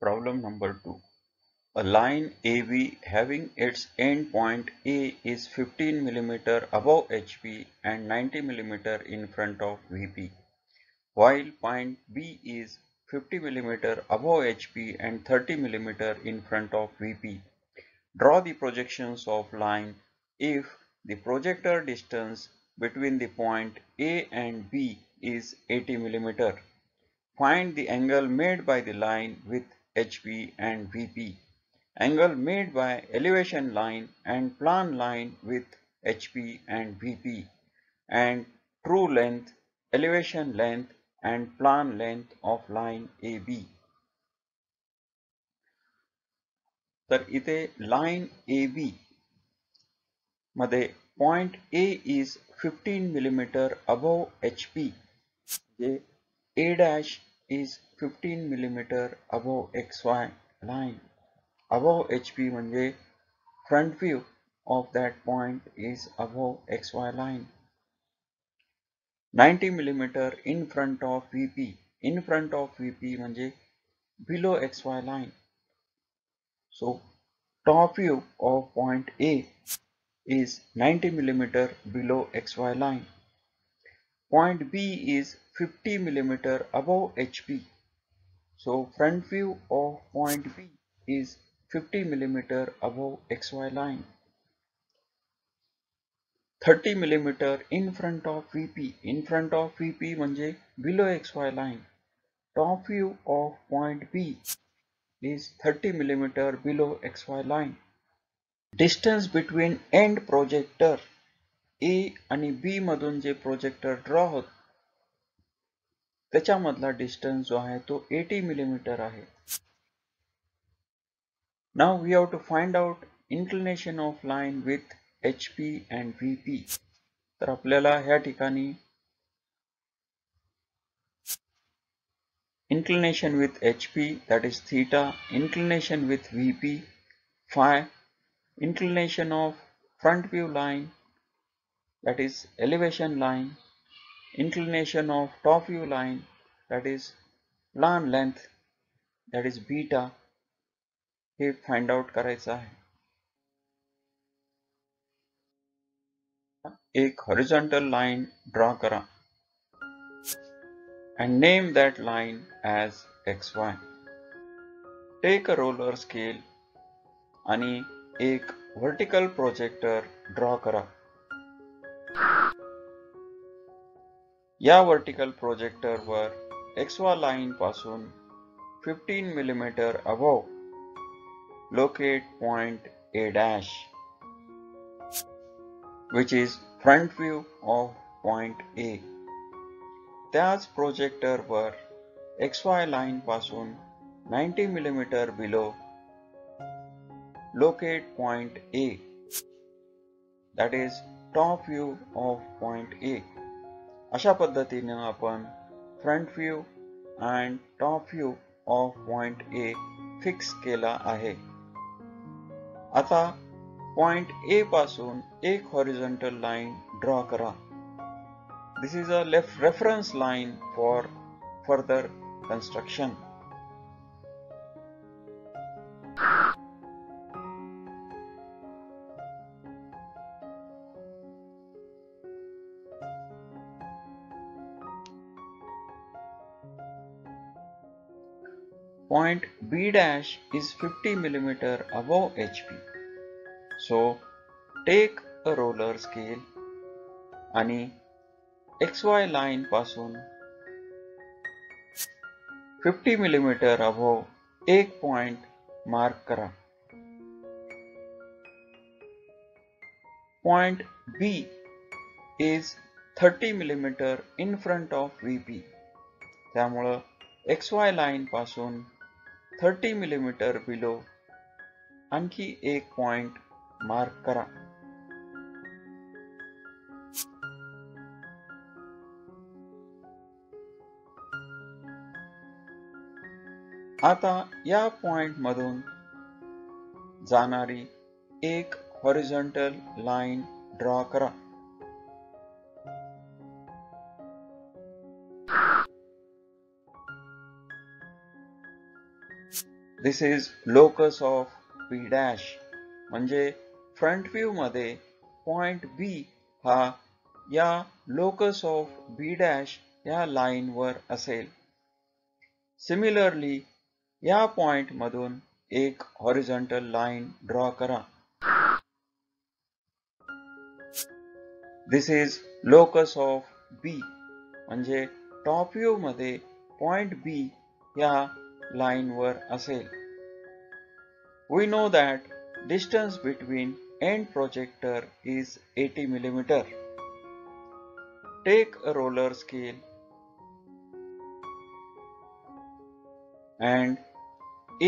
Problem number 2. A line AB having its end point A is 15 mm above HP and 90 mm in front of VP, while point B is 50 mm above HP and 30 mm in front of VP. Draw the projections of line if the projector distance between the point A and B is 80 mm. Find the angle made by the line with HP and VP. Angle made by elevation line and plan line with HP and VP, and true length, elevation length and plan length of line AB. तर इथे line AB मध्ये point A is 15 mm above HP, जे A' is 15 mm above XY line. Above HP म्हणजे front view of that point is above XY line. 90 mm in front of VP. In front of VP म्हणजे below XY line. So top view of point A is 90 mm below XY line. Point B is 50 mm above HP. So front view of point B is 50 mm above XY line. 30 mm in front of VP. In front of VP म्हणजे below XY line. Top view of point B is 30 mm below XY line. Distance between end projector A आणि B मधून जे projector draw होत त्याच्यामधला distance जो आहे तो 80 mm आहे. Now we have to find out inclination of line with HP and VP. तर आपल्याला ह्या ठिकाणी inclination with HP, that is theta, inclination with VP, phi, inclination of front view line, that is elevation line, inclination of top view line, that is plan length, that is beta, हे find out करायचं आहे. एक horizontal line draw करा and name that line as XY. Take a roller scale आणि एक vertical projector draw करा. या vertical projector वर XY line पासून 15 mm above locate point A' which is front view of point A. त्याच projector वर XY line पासून 90 mm below locate point A, that is top view of point A. अशा पद्धतीने आपण front view and top view of point A fix केला आहे. आता point A पासून एक horizontal line draw करा. This is a reference line for further construction. Point B' is 50 mm above HP. So take a roller scale आणि XY line पासून 50 mm above एक point mark करा. Point B is 30 mm in front of VP. त्यामुळं XY line पासून 30 mm below आणखी एक point mark करा. आता या पॉइंट मधून जाणारी एक हॉरिझॉन्टल लाइन ड्रॉ करा. This is locus of B dash. म्हणजे फ्रंट व्ह्यू मध्ये पॉइंट बी हा या लोकस ऑफ बी डॅश या लाईन वर असेल. सिमिलरली या पॉइंट मधून एक हॉरिझॉन्टल लाईन ड्रॉ करा. दिस इज लोकस ऑफ बी. म्हणजे टॉप व्ह्यू मध्ये पॉइंट बी या लाईन वर असेल. We know that distance between end projector is 80 mm. Take a roller scale and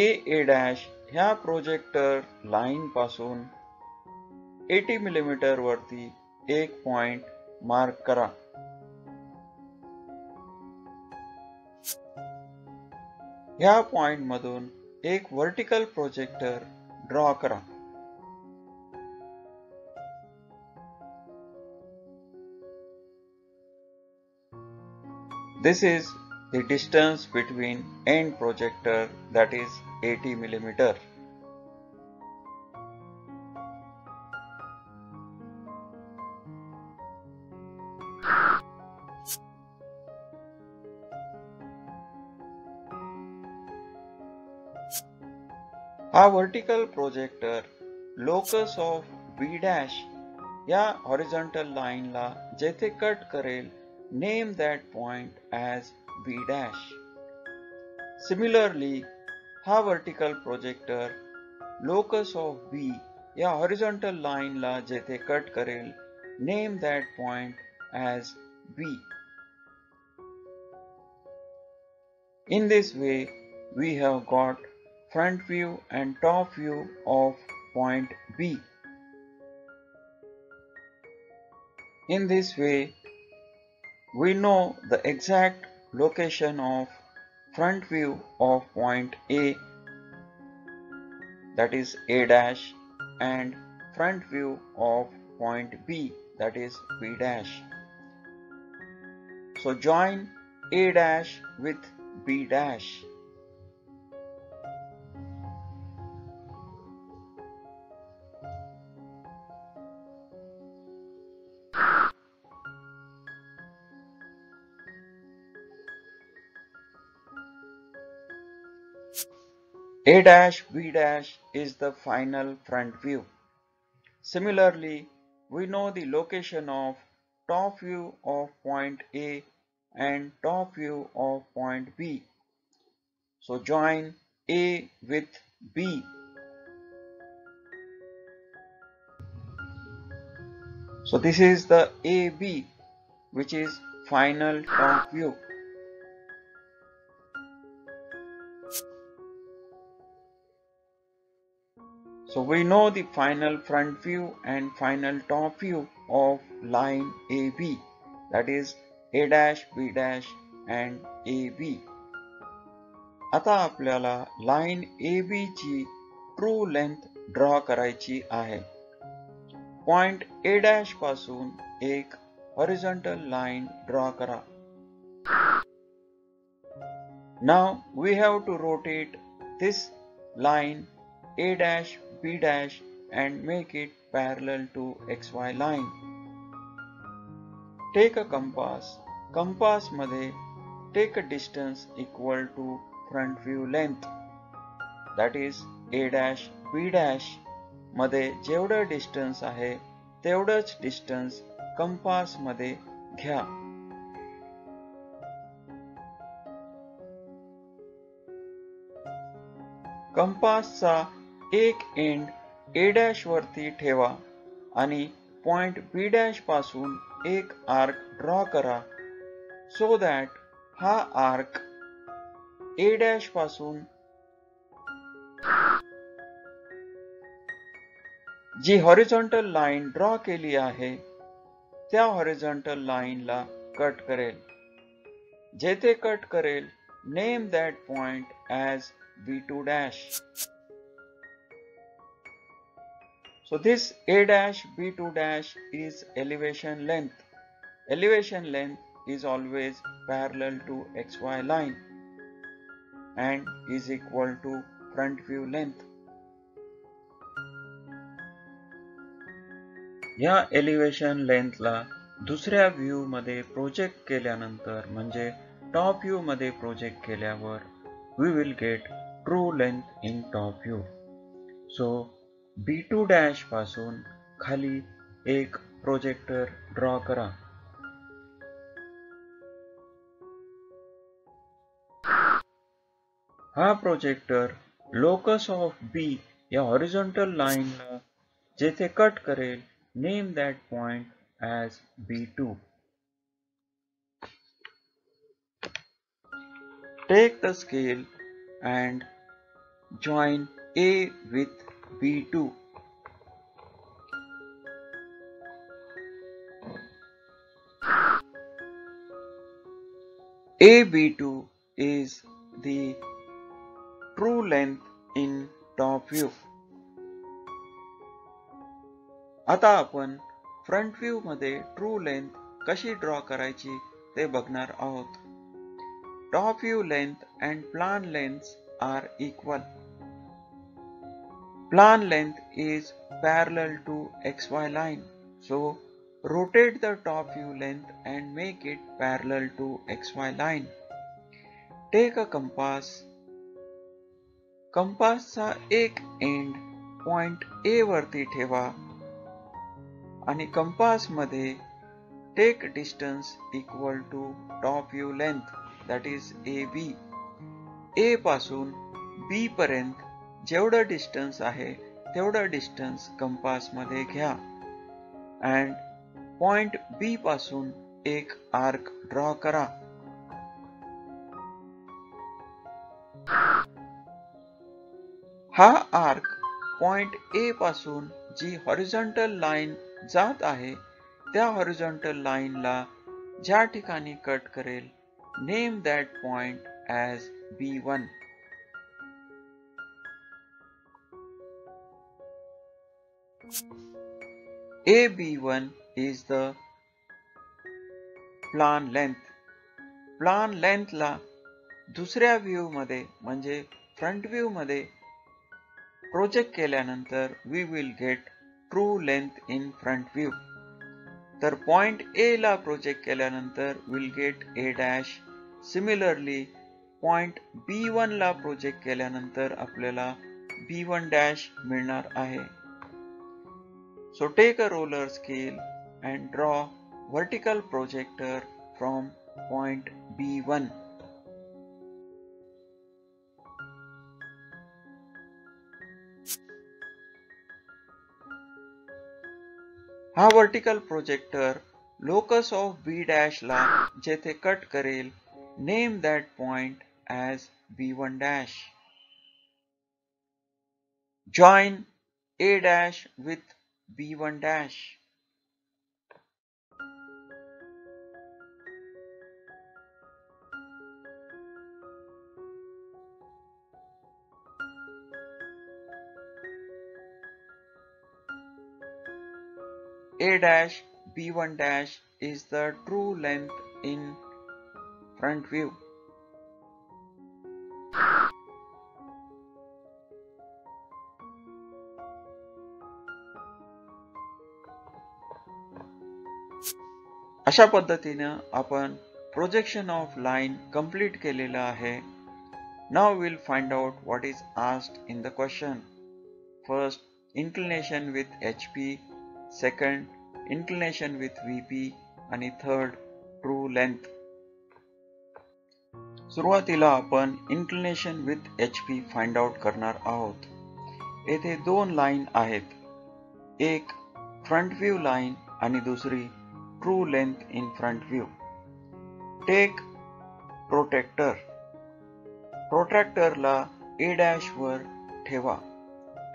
A dash ह्या प्रोजेक्टर लाईन पासून 80 mm वरती एक पॉइंट मार्क करा. ह्या पॉइंट मधून एक वर्टिकल प्रोजेक्टर ड्रॉ करा. This is the distance between end projector, that is 80 mm. हा vertical projector locus of B dash या हॉरिझॉन्टल लाईनला जेथे कट करेल, name that point as B dash. Similarly हा vertical projector locus of B या horizontal लाईनला जेथे cut करेल, name that point as B. In this way, we have got front view and top view of point B. In this way, we know the exact location of front view of point A, that is A dash, and front view of point B, that is B dash. So join A dash with B dash. A dash B dash is the final front view. Similarly, we know the location of top view of point A and top view of point B. So join A with B. So this is the AB, which is final top view. So we know the final front view and final top view of line AB, that is A dash, B dash and AB. आता आपल्याला line AB ची true length draw करायची आहे. Point A dash पासून एक horizontal line draw करा. Now we have to rotate this line A dash B dash and make it parallel to XY line. Take a compass. Compass मध्ये take a distance equal to front view length, that is A dash B dash मध्ये जेवढं distance आहे तेवढंच distance compass मध्ये घ्या. कंपासचा एक end A dash वरती ठेवा आणि पॉइंट B dash पासून एक आर्क ड्रॉ करा, सो दॅट हा आर्क A dash पासून जी हॉरिझॉन्टल लाईन ड्रॉ केली आहे त्या हॉरिझॉन्टल लाईनला कट करेल. जेथे कट करेल, name that point as B2 dash. So this A dash B2 dash is elevation length. Elevation length is always parallel to XY line and is equal to front view length. या elevation लेंथला दुसऱ्या view मध्ये project केल्यानंतर म्हणजे top view मध्ये project केल्यावर we will get true length in top view. So B2 dash पासून खाली एक प्रोजेक्टर ड्रॉ करा. हा प्रोजेक्टर लोकस ऑफ B या हॉरिझॉन्टल लाईनला जेथे कट करेल, name that point as B2. Take the scale and join A with B2. AB2 is the true length in top view. आता आपण फ्रंट व्ह्यू मध्ये true length कशी draw करायची ते बघणार आहोत. Top view length and plan lengths are equal. Plan length is parallel to XY line. So rotate the top view length and make it parallel to XY line. Take a compass. कंपासचा एक end point A वरती ठेवा आणि compass मध्ये take distance equal to top view length that is AB. A पासून B पर्यंत जेवढं distance आहे तेवढं डिस्टन्स कंपास मध्ये घ्या अँड पॉइंट B पासून एक आर्क ड्रॉ करा. हा आर्क पॉइंट A पासून जी हॉरिझॉन्टल लाईन जात आहे त्या हॉरिझॉन्टल लाईनला ज्या ठिकाणी कट करेल, name that point as B1. AB1 is the plan length. Plan लेंथला दुसऱ्या व्ह्यू मध्ये म्हणजे फ्रंट व्ह्यू मध्ये प्रोजेक्ट केल्यानंतर we will get true length in front view. तर पॉइंट A ला प्रोजेक्ट केल्यानंतर we'll get A dash. Similarly point B1 ला प्रोजेक्ट केल्यानंतर आपल्याला B1 dash मिळणार आहे. So take a roller scale and draw vertical projector from point B1. हा vertical projector locus of B dash ला जेथे कट करेल, name that point as B1 dash. Join A dash with B1 dash. A dash B1 dash is the true length in front view. अशा पद्धतीने आपण projection of line complete केलेलं आहे. Now we'll find out what is asked in the question. First, inclination with HP. Second, inclination with VP. आणि third, true length. सुरुवातीला आपण inclination with HP find out करणार आहोत. येथे दोन लाईन आहेत, एक फ्रंट व्ह्यू लाईन आणि दुसरी true length in front view. Take protractor. प्रोट्रॅक्टरला A dash वर ठेवा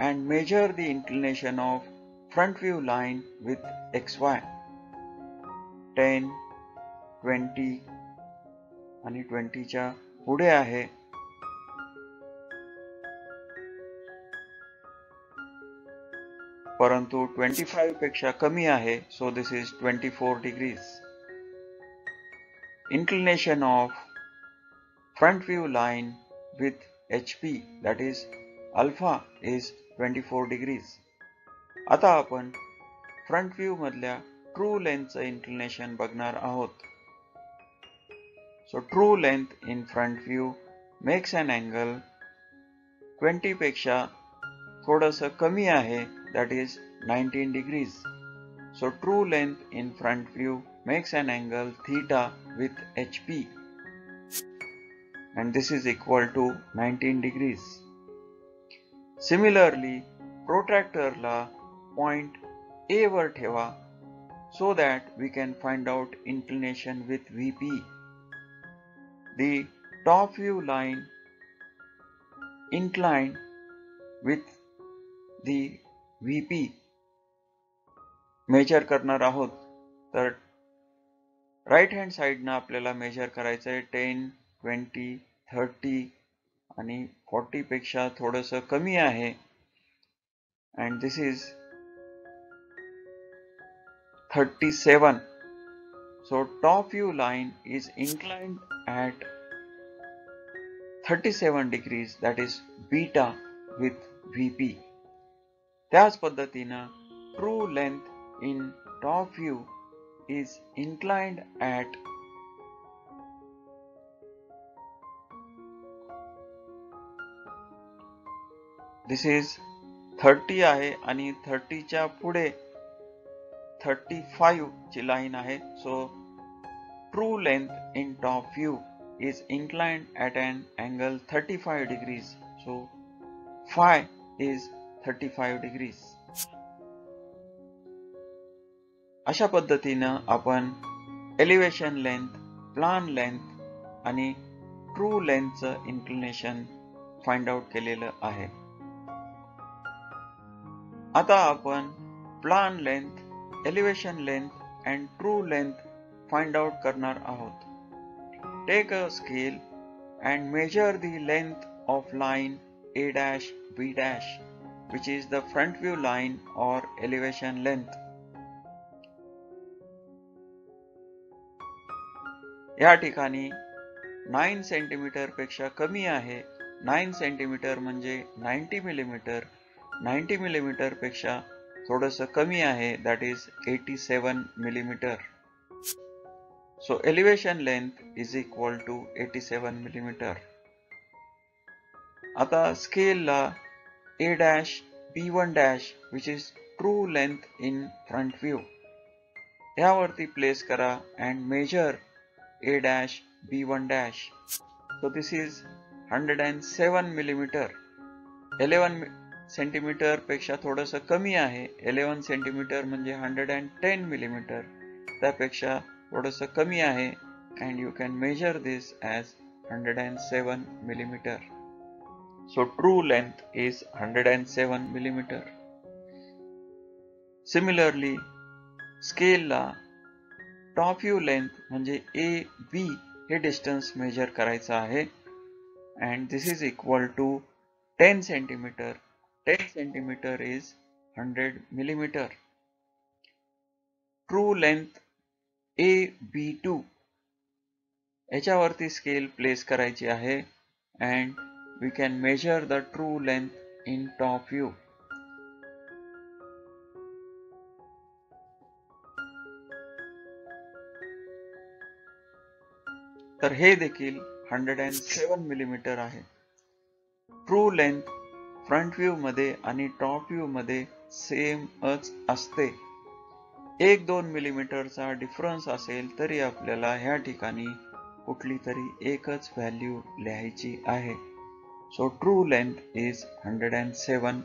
and measure the inclination of front view line with XY. 10, 20 आणि 20 च्या पुढे आहे. परंतु 25 पेक्षा कमी आहे, so this is 24 degrees. Inclination of front view line with HP, that is alpha is 24 degrees. आता आपण फ्रंट व्ह्यू मधल्या ट्रू लेंथचं इन्क्लिनेशन बघणार आहोत. So true length in front view makes an angle 20 पेक्षा थोडंसं कमी आहे, that is 19 degrees. So true length in front view makes an angle theta with HP and this is equal to 19 degrees. Similarly, protractor ला point A वर ठेवा so that we can find out inclination with VP. The top view line inclined with the VP measure करणार आहोत. तर right hand साइडनं आपल्याला major करायचं आहे 10, 20, 30 आणि 40 पेक्षा थोडंसं कमी आहे and this is 37. So top view line is inclined at 37 degrees, that is beta with VP. त्याच पद्धतीनं true length in top view is inclined at this is 30 आहे आणि 30 च्या पुढे 35 ची लाईन आहे. So true length in top view is inclined at an angle 35 degrees. So phi is 35 degrees. अशा पद्धतीनं आपण एलिव्हेशन लेंथ, प्लान लेंथ आणि ट्रू लेंथचं इन्क्लिनेशन फाइंड आउट केलेलं आहे. आता आपण plan length, elevation length and true length find out करणार आहोत. Take a scale and measure the length of line A dash B dash, which is the front view line or elevation length. या ठिकाणी 9 centimetre पेक्षा कमी आहे. 9 centimetre म्हणजे 90 millimetre. 90 millimetre पेक्षा थोडंसं कमी आहे, that is 87 millimeter. So elevation length is equal to 87 millimeter. आता scale ला A dash B1 dash which is true length in front view यावरती place करा and measure A dash B1 dash. So this is 107 millimeter. 11 centimetre पेक्षा थोडंसं कमी आहे. 11 centimetre म्हणजे 110 millimetre. त्यापेक्षा थोडंसं कमी आहे and you can measure this as 107 millimeter. So true length is 107 millimeter. Similarly, scale ला top view length म्हणजे A, B हे distance measure करायचं आहे and this is equal to 10 centimeter. 10 centimeter is 100 millimeter. True length AB2 याच्यावरती scale place करायची आहे and we can measure the true length in top view. तर हे देखील 107 मिलीमीटर आहे. ट्रू लेंथ फ्रंट व्ह्यू मध्ये आणि टॉप व्ह्यू मध्ये सेमच असते. 1-2 मिलीमीटरचा डिफरन्स असेल तरी आपल्याला ह्या ठिकाणी कुठली तरी एकच व्हॅल्यू लिहायची आहे. So true length is 107